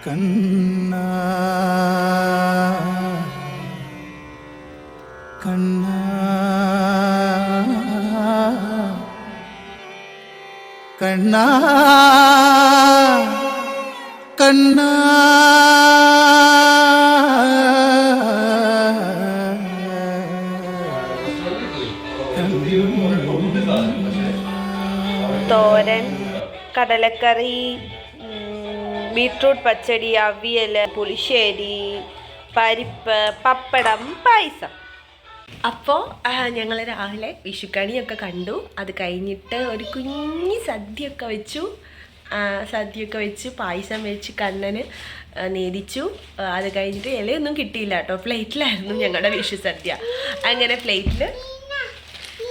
കണ്ണാ കണ്ണാ കണ്ണാ കണ്ണാ തോരൻ, കടലക്കറി, ബീട്രൂട്ട് പച്ചടി, അവിയൽ, പുളിശ്ശേരി, പരിപ്പ്, പപ്പടം, പായസം. അപ്പോൾ ഞങ്ങൾ രാവിലെ വിഷുക്കണിയൊക്കെ കണ്ടു. അത് കഴിഞ്ഞിട്ട് ഒരു കുഞ്ഞി സദ്യയൊക്കെ വെച്ചു പായസം വെച്ച് കണ്ണന് നേദിച്ചു. അത് കഴിഞ്ഞിട്ട് ഇലയൊന്നും കിട്ടിയില്ല കേട്ടോ, പ്ലേറ്റിലായിരുന്നു ഞങ്ങളുടെ വിഷു സദ്യ. അങ്ങനെ പ്ലേറ്റിൽ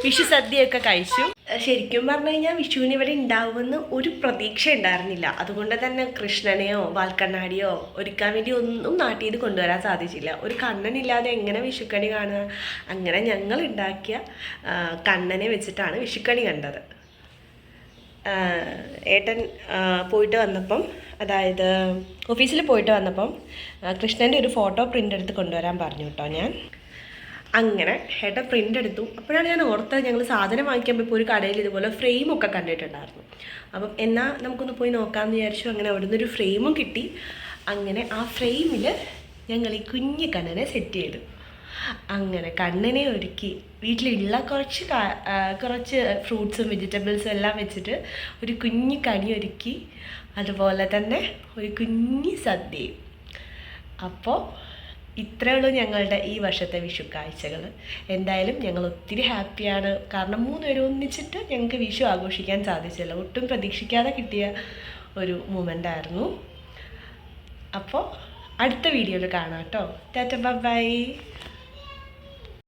വിഷു സദ്യയൊക്കെ കഴിച്ചു. ശരിക്കും പറഞ്ഞു കഴിഞ്ഞാൽ വിഷുവിന് ഇവിടെ ഉണ്ടാവുമെന്ന് ഒരു പ്രതീക്ഷ ഉണ്ടായിരുന്നില്ല. അതുകൊണ്ട് തന്നെ കൃഷ്ണനെയോ വാൽക്കണ്ണാടിയോ ഒരുക്കാൻ വേണ്ടി ഒന്നും നാട്ടിൽ നിന്ന് കൊണ്ടുവരാൻ സാധിച്ചില്ല. ഒരു കണ്ണനില്ലാതെ എങ്ങനെ വിഷുക്കണി കാണുക? അങ്ങനെ ഞങ്ങൾ ഉണ്ടാക്കിയ കണ്ണനെ വെച്ചിട്ടാണ് വിഷുക്കണി കണ്ടത്. ഏട്ടൻ പോയിട്ട് വന്നപ്പം, അതായത് ഓഫീസിൽ പോയിട്ട് വന്നപ്പം കൃഷ്ണൻ്റെ ഒരു ഫോട്ടോ പ്രിൻ്റ് എടുത്ത് കൊണ്ടുവരാൻ പറഞ്ഞു കേട്ടോ ഞാൻ. അങ്ങനെ ഏട്ടൻ പ്രിൻ്റ് എടുത്തു. അപ്പോഴാണ് ഞാൻ ഓർത്തത്, ഞങ്ങൾ സാധനം വാങ്ങിക്കാൻ പോയപ്പോൾ ഒരു കടയിൽ ഇതുപോലെ ഫ്രെയിമൊക്കെ കണ്ടിട്ടുണ്ടായിരുന്നു. അപ്പം എന്നാൽ നമുക്കൊന്ന് പോയി നോക്കാമെന്ന് വിചാരിച്ചു. അങ്ങനെ അവിടെ നിന്നൊരു ഫ്രെയിമും കിട്ടി. അങ്ങനെ ആ ഫ്രെയിമിൽ ഞങ്ങൾ ഈ കുഞ്ഞു കണ്ണനെ സെറ്റ് ചെയ്തു. അങ്ങനെ കണ്ണനെ ഒരുക്കി വീട്ടിലുള്ള കുറച്ച് ഫ്രൂട്ട്സും വെജിറ്റബിൾസും എല്ലാം വെച്ചിട്ട് ഒരു കുഞ്ഞു കണി ഒരുക്കി. അതുപോലെ തന്നെ ഒരു കുഞ്ഞു സദ്യയും. അപ്പോൾ ഇത്രയേ ഉള്ളൂ ഞങ്ങളുടെ ഈ വർഷത്തെ വിഷു കാഴ്ചകൾ. എന്തായാലും ഞങ്ങൾ ഒത്തിരി ഹാപ്പിയാണ്. കാരണം 3 പേരും ഒന്നിച്ചിട്ട് ഞങ്ങൾക്ക് വിഷു ആഘോഷിക്കാൻ സാധിച്ചില്ല. ഒട്ടും പ്രതീക്ഷിക്കാതെ കിട്ടിയ ഒരു മൊമെൻ്റ് ആയിരുന്നു. അപ്പോൾ അടുത്ത വീഡിയോയിൽ കാണാം കേട്ടോ. ടാറ്റ ബൈ.